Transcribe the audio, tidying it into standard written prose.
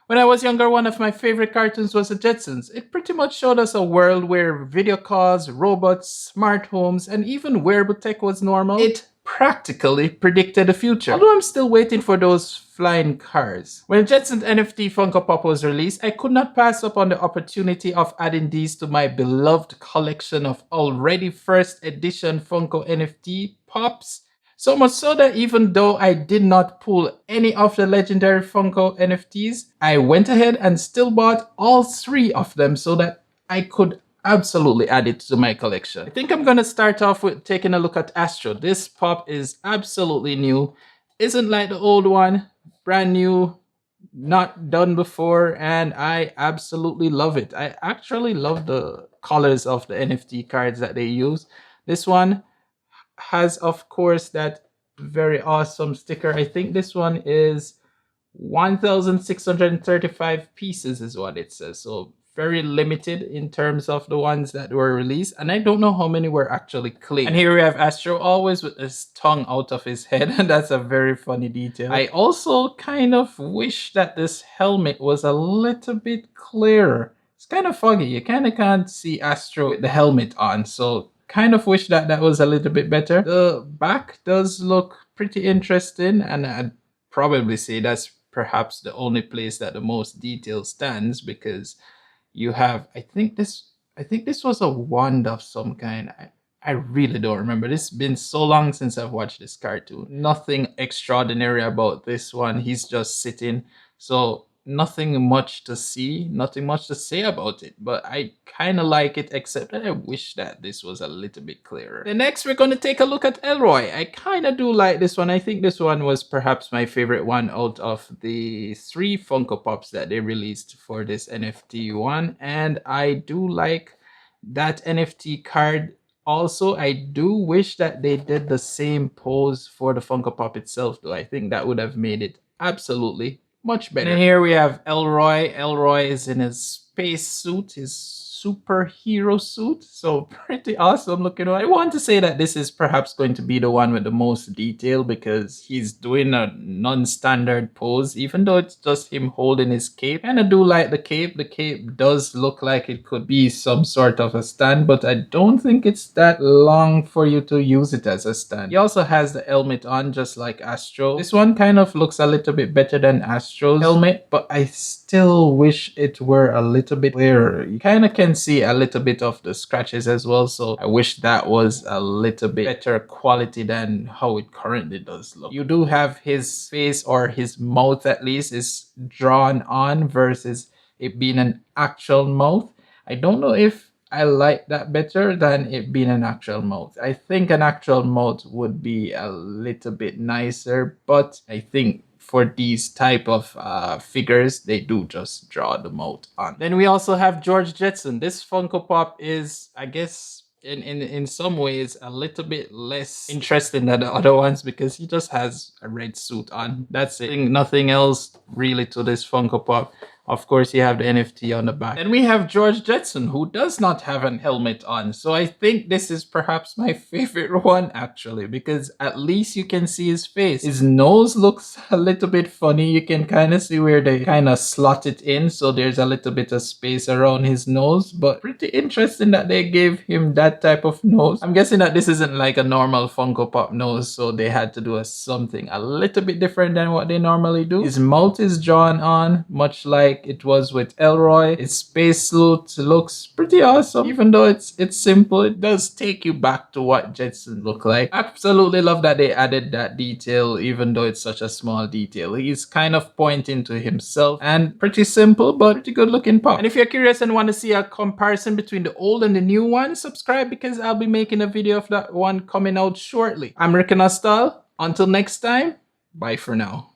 When I was younger, one of my favorite cartoons was the Jetsons. It pretty much showed us a world where video calls, robots, smart homes, and even wearable tech was normal. It practically predicted the future. Although I'm still waiting for those flying cars. When Jetsons NFT Funko Pop was released, I could not pass up on the opportunity of adding these to my beloved collection of already first edition Funko NFT Pops. So much so that even though I did not pull any of the legendary Funko NFTs, I went ahead and still bought all 3 of them so that I could absolutely add it to my collection. I think I'm gonna start off with taking a look at Astro. This pop is absolutely new. Isn't like the old one, brand new, not done before, and I absolutely love it. I actually love the colors of the NFT cards that they use. This one has, of course, that very awesome sticker. I think this one is 1,635 pieces is what it says. So very limited in terms of the ones that were released. And I don't know how many were actually claimed. And here we have Astro always with his tongue out of his head. And that's a very funny detail. I also kind of wish that this helmet was a little bit clearer. It's kind of foggy. You kind of can't see Astro with the helmet on. So kind of wish that that was a little bit better. The back does look pretty interesting, and I'd probably say that's perhaps the only place that the most detail stands, because you have, I think this was a wand of some kind. I really don't remember. It's been so long since I've watched this cartoon. Nothing extraordinary about this one. He's just sitting. So nothing much to see, nothing much to say about it, but I kind of like it, except that I wish that this was a little bit clearer. Then next we're going to take a look at Elroy. I kind of do like this one. I think this one was perhaps my favorite one out of the 3 Funko Pops that they released for this NFT one, and I do like that NFT card. Also, I do wish that they did the same pose for the Funko Pop itself, though. I think that would have made it absolutely much better. And here we have Elroy. Elroy is in his space suit, his superhero suit. So pretty awesome looking one. I want to say that this is perhaps going to be the one with the most detail, because he's doing a non-standard pose, even though it's just him holding his cape. And I do like the cape. The cape does look like it could be some sort of a stand, but I don't think it's that long for you to use it as a stand. He also has the helmet on, just like Astro. This one kind of looks a little bit better than Astro's helmet, but I still wish it were a little bit clearer. You kind of can see a little bit of the scratches as well, so I wish that was a little bit better quality than how it currently does look. You do have his face, or his mouth at least, is drawn on versus it being an actual mouth. I don't know if I like that better than it being an actual mouth. I think an actual mouth would be a little bit nicer, but I think for these type of figures, they do just draw the mouth on. Then we also have George Jetson. This Funko Pop is, I guess, in some ways a little bit less interesting than the other ones, because he just has a red suit on. That's it. Nothing else really to this Funko Pop. Of course, you have the NFT on the back. Then we have George Jetson, who does not have an helmet on. So I think this is perhaps my favorite one, actually, because at least you can see his face. His nose looks a little bit funny. You can kind of see where they kind of slot it in. So there's a little bit of space around his nose, but pretty interesting that they gave him that type of nose. I'm guessing that this isn't like a normal Funko Pop nose, so they had to do something a little bit different than what they normally do. His mouth is drawn on, much like it was with Elroy. His spacesuit looks pretty awesome. Even though it's simple, it does take you back to what Jetson looked like. Absolutely love that they added that detail, even though it's such a small detail. He's kind of pointing to himself, and pretty simple, but pretty good looking pop. And if you're curious and want to see a comparison between the old and the new one, subscribe, because I'll be making a video of that one coming out shortly. I'm Ricky Nostal. Until next time, bye for now.